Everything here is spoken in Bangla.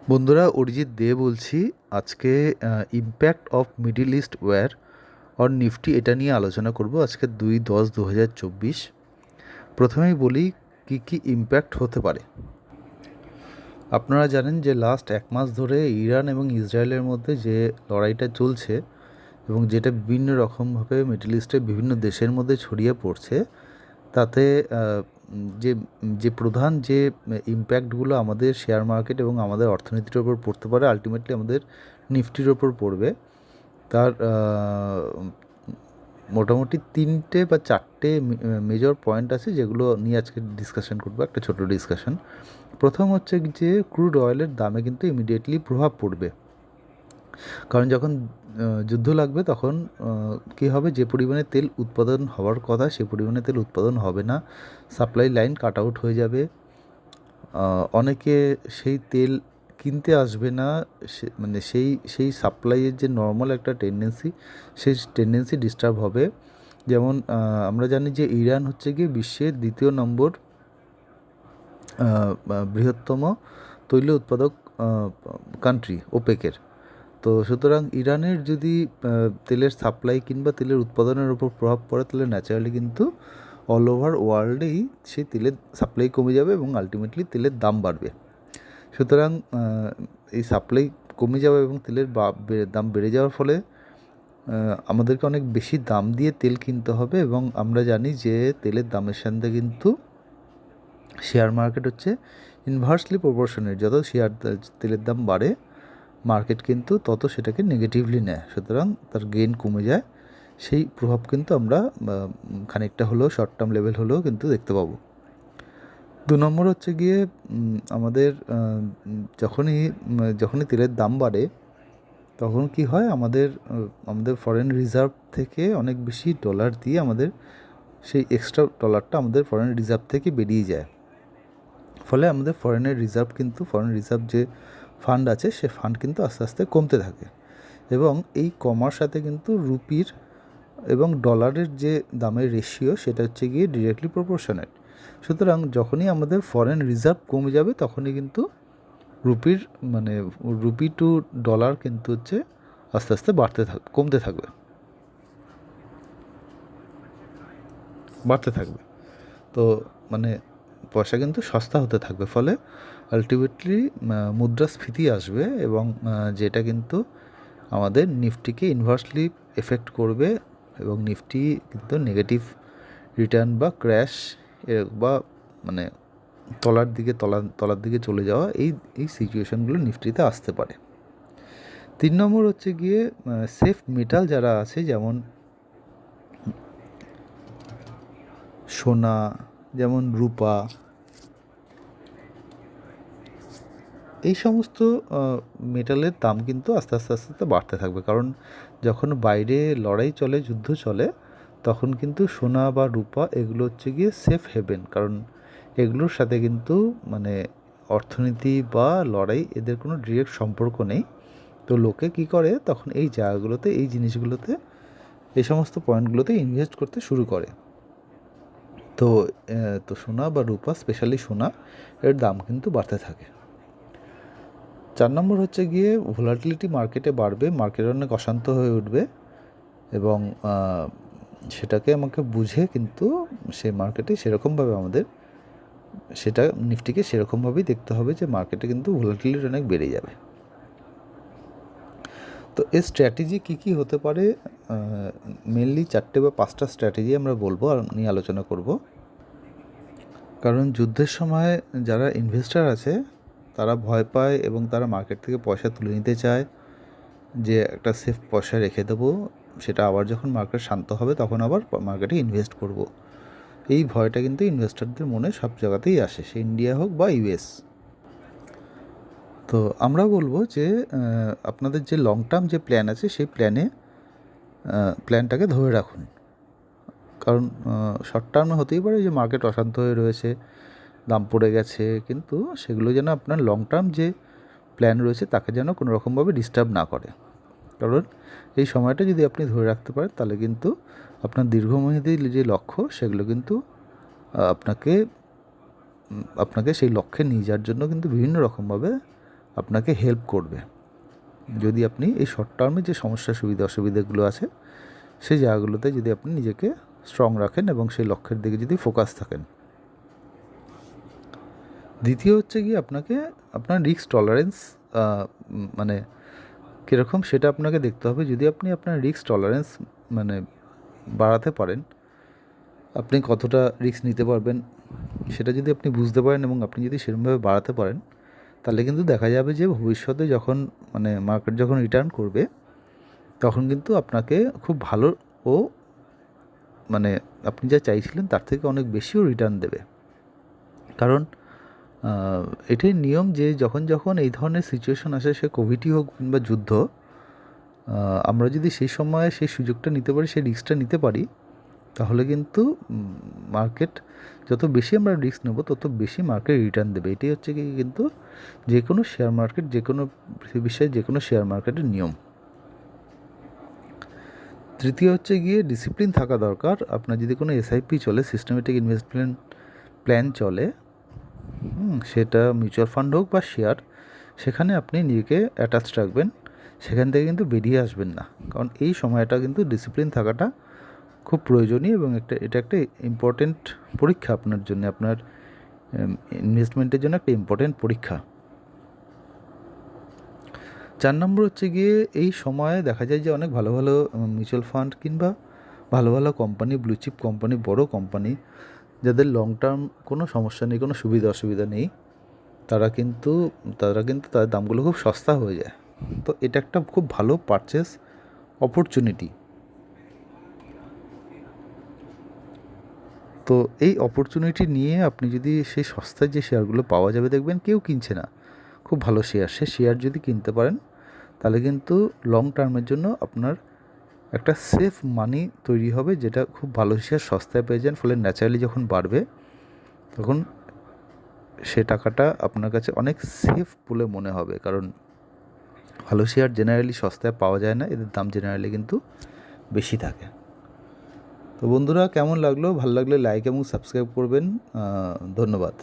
বন্ধুরা, অরিজিৎ দে বলছি। আজকে impact of Middle East war or Nifty এটা নিয়ে আলোচনা করব। আজকে 2/10/2024। প্রথমেই বলি কি কি ইম্প্যাক্ট হতে পারে। আপনারা জানেন যে লাস্ট 1 মাস ধরে ইরান এবং ইসরায়েলের মধ্যে যে লড়াইটা চলছে এবং যেটা বিভিন্ন রকমভাবে মিডল ইস্টের বিভিন্ন দেশের মধ্যে ছড়িয়ে পড়ছে, তাতে যে যে প্রধান যে ইম্প্যাক্টগুলো আমাদের শেয়ার মার্কেট এবং আমাদের অর্থনীতির ওপর পড়তে পারে, আলটিমেটলি আমাদের নিফটির ওপর পড়বে। তার মোটামুটি 3টে বা 4টে মেজর পয়েন্ট আছে, যেগুলো নিয়ে আজকে ডিসকাশন করবো, একটা ছোট ডিসকাশন। প্রথম হচ্ছে যে ক্রুড অয়েলের দামে কিন্তু ইমিডিয়েটলি প্রভাব পড়বে, কারণ যখন যুদ্ধ লাগবে তখন কী হবে, যে পরিমাণে তেল উৎপাদন হওয়ার কথা সে পরিমাণে তেল উৎপাদন হবে না, সাপ্লাই লাইন কাট আউট হয়ে যাবে। অনেকে সেই তেল কিনতে আসবে না, মানে সেই সাপ্লাইয়ের যে নর্মাল একটা টেন্ডেন্সি, সেই টেন্ডেন্সি ডিস্টার্ব হবে। যেমন আমরা জানি যে ইরান হচ্ছে গিয়ে বিশ্বের 2 নম্বর বৃহত্তম তৈল উৎপাদক কান্ট্রি ওপেকের। তো সুতরাং ইরানের যদি তেলের সাপ্লাই কিংবা তেলের উৎপাদনের উপর প্রভাব পড়ে, তাহলে ন্যাচারালি কিন্তু অল ওভার ওয়ার্ল্ডেই সেই তেলের সাপ্লাই কমে যাবে এবং আলটিমেটলি তেলের দাম বাড়বে। সুতরাং এই সাপ্লাই কমে যাবে এবং তেলের দাম বেড়ে যাওয়ার ফলে আমাদেরকে অনেক বেশি দাম দিয়ে তেল কিনতে হবে। এবং আমরা জানি যে তেলের দামের সাথে কিন্তু শেয়ার মার্কেট হচ্ছে ইনভার্সলি প্রপোর্শনের। যত তেলের দাম বাড়ে, মার্কেট কিন্তু তত সেটাকে নেগেটিভলি নেয়, সুতরাং তার গেইন কমে যায়। সেই প্রভাব কিন্তু আমরা খানিকটা হলেও শর্ট টার্ম লেভেল হলেও কিন্তু দেখতে পাবো। 2 নম্বর হচ্ছে গিয়ে আমাদের যখনই তেলের দাম বাড়ে, তখন কি হয়, আমাদের ফরেন রিজার্ভ থেকে অনেক বেশি ডলার দিয়ে আমাদের সেই এক্সট্রা ডলারটা আমাদের ফরেন রিজার্ভ থেকে বেরিয়ে যায়। ফলে আমাদের ফরেন রিজার্ভ যে ফান্ড আছে, সে ফান্ড কিন্তু আস্তে আস্তে কমতে থাকে। এবং এই কমার সাথে কিন্তু রুপির এবং ডলারের যে দামের রেশিও, সেটা হচ্ছে গিয়ে ডিরেক্টলি প্রপোর্শনেট। সুতরাং যখনই আমাদের ফরেন রিজার্ভ কমে যাবে, তখনই কিন্তু রুপি টু ডলার কিন্তু হচ্ছে আস্তে আস্তে বাড়তে থাকবে। তো মানে পয়সা কিন্তু সস্তা হতে থাকবে, ফলে আলটিমেটলি মুদ্রাস্ফীতি আসবে এবং যেটা কিন্তু আমাদের নিফটিকে ইনভার্সলি এফেক্ট করবে এবং নিফটি কিন্তু নেগেটিভ রিটার্ন বা ক্র্যাশ বা মানে তলার দিকে চলে যাওয়া, এই সিচুয়েশনগুলো নিফটিতে আসতে পারে। 3 নম্বর হচ্ছে গিয়ে সেফ মেটাল যারা আছে, যেমন সোনা, যেমন রূপা, এই সমস্ত মেটালের দাম কিন্তু আস্তে আস্তে বাড়তে থাকবে। কারণ যখন বাইরে লড়াই চলে, যুদ্ধ চলে, তখন কিন্তু সোনা বা রূপা এগুলো হচ্ছে গিয়ে সেফ হেভেন, কারণ এগুলোর সাথে কিন্তু অর্থনীতি বা লড়াই এদের কোনো ডিরেক্ট সম্পর্ক নেই। তো লোকে কি করে, তখন এই জায়গাগুলোতে, এই জিনিসগুলোতে, এই সমস্ত পয়েন্টগুলোতে ইনভেস্ট করতে শুরু করে। তো সোনা বা রূপা, স্পেশালি সোনা, এর দাম কিন্তু বাড়তে থাকে। 4 নম্বর হচ্ছে গিয়ে ভোলাটিলিটি মার্কেটে বাড়বে, মার্কেট অনেক অশান্ত হয়ে উঠবে এবং সেটাকে আমাকে বুঝে কিন্তু সেই মার্কেটে সেরকমভাবে নিফটিকে সেরকমভাবেই দেখতে হবে যে মার্কেটে কিন্তু ভোলাটিলিটি অনেক বেড়ে যাবে। তো এর স্ট্র্যাটেজি কী হতে পারে, মেনলি 4টে বা 5টা স্ট্র্যাটেজি আমরা বলবো আর নিয়ে আলোচনা করব। কারণ যুদ্ধের সময় যারা ইনভেস্টার আছে, তারা ভয় পায় এবং তারা মার্কেট থেকে পয়সা তুলে নিতে চায়, যে একটা সেফ পয়সা রেখে দেবো, সেটা আবার যখন মার্কেট শান্ত হবে তখন আবার মার্কেটে ইনভেস্ট করব। এই ভয়টা কিন্তু ইনভেস্টারদের মনে সব জায়গাতেই আসে, সে ইন্ডিয়া হোক বা ইউএস। তো আমরা বলবো যে আপনাদের যে লং টার্ম যে প্ল্যান আছে, সেই প্ল্যানটাকে ধরে রাখুন। কারণ শর্ট টার্মে হতেই পারে যে মার্কেট অশান্ত হয়ে রয়েছে, দাম পড়ে গেছে, কিন্তু সেগুলো যেন আপনার লং টার্ম যে প্ল্যান রয়েছে তাকে যেন কোনো রকমভাবে ডিস্টার্ব না করে। কারণ এই সময়টা যদি আপনি ধরে রাখতে পারেন, তাহলে কিন্তু আপনার দীর্ঘমেয়াদী যে লক্ষ্য, সেগুলো কিন্তু আপনাকে সেই লক্ষ্যে নিয়ে যাওয়ার জন্য কিন্তু বিভিন্ন রকমভাবে আপনাকে হেল্প করবে, যদি আপনি এই শর্ট টার্মে যে সমস্যা অসুবিধাগুলো আছে সেই জায়গাগুলোতে যদি আপনি নিজেকে স্ট্রং রাখেন এবং সেই লক্ষ্যের দিকে যদি ফোকাস থাকেন। দ্বিতীয় হচ্ছে গিয়ে আপনাকে আপনার রিস্ক টলারেন্স মানে কীরকম সেটা আপনাকে দেখতে হবে। যদি আপনি আপনার রিস্ক টলারেন্স মানে বাড়াতে পারেন, আপনি কতটা রিস্ক নিতে পারবেন সেটা যদি আপনি বুঝতে পারেন এবং আপনি যদি সেরকমভাবে বাড়াতে পারেন, তাহলে কিন্তু দেখা যাবে যে ভবিষ্যতে যখন মার্কেট যখন রিটার্ন করবে তখন কিন্তু আপনাকে খুব ভালো ও আপনি যা চাইছিলেন তার থেকে অনেক বেশিও রিটার্ন দেবে। কারণ এটাই নিয়ম যে যখন এই ধরনের সিচুয়েশন আসে, সে কোভিডই হোক কিংবা যুদ্ধ, আমরা যদি সেই সময়ে সেই সুযোগটা নিতে পারি, সেই রিস্কটা নিতে পারি, তাহলে কিন্তু মার্কেট যত বেশি আমরা রিস্ক নেব তত বেশি মার্কেট রিটার্ন দেবে। এটাই হচ্ছে কি কিন্তু যে কোনো শেয়ার মার্কেট, যে কোনো বিশ্বের যে কোনো শেয়ার মার্কেটের নিয়ম। তৃতীয় হচ্ছে গিয়ে ডিসিপ্লিন থাকা দরকার। আপনার যদি কোনো এসআইপি চলে, সিস্টেমেটিক ইনভেস্টমেন্ট প্ল্যান চলে, সেটা মিউচুয়াল ফান্ড হোক বা শেয়ার, সেখানে আপনি নিজেকে অ্যাটাচ রাখবেন, সেখান থেকে কিন্তু বেরিয়ে আসবেন না। কারণ এই সময়টা কিন্তু ডিসিপ্লিন থাকাটা খুব প্রয়োজনীয় এবং এটা একটা ইম্পর্টেন্ট পরীক্ষা আপনার জন্য, আপনার ইনভেস্টমেন্টের জন্য একটা ইম্পর্টেন্ট পরীক্ষা। 4 নম্বর হচ্ছে গিয়ে এই সময়ে দেখা যায় যে অনেক ভালো ভালো মিউচুয়াল ফান্ড কিংবা ভালো ভালো কোম্পানি, ব্লুচিপ কোম্পানি, বড় কোম্পানি, যাদের লং টার্ম কোনো সমস্যা নেই, কোনো অসুবিধা নেই, তারা কিন্তু তাদের দামগুলো খুব সস্তা হয়ে যায়। তো এটা একটা খুব ভালো পারচেস অপরচুনিটি। তো এই অপরচুনিটি নিয়ে আপনি যদি সেই সস্তায় যে শেয়ারগুলো পাওয়া যাবে, দেখবেন কেউ কিনছে না, খুব ভালো শেয়ার, সে শেয়ার যদি কিনতে পারেন তাহলে কিন্তু লং টার্মের জন্য আপনার একটা সেফ মানি তৈরি হবে, যেটা খুব ভালো শেয়ার সস্তায় পেয়ে যান। ফলে ন্যাচারালি যখন বাড়বে তখন সে টাকাটা আপনার কাছে অনেক সেফ বলে মনে হবে। কারণ ভালো শেয়ার জেনারেলি সস্তায় পাওয়া যায় না, এদের দাম জেনারেলি কিন্তু বেশি থাকে। তো বন্ধুরা, কেমন লাগলো? ভালো লাগলে লাইক এবং সাবস্ক্রাইব করবেন। ধন্যবাদ।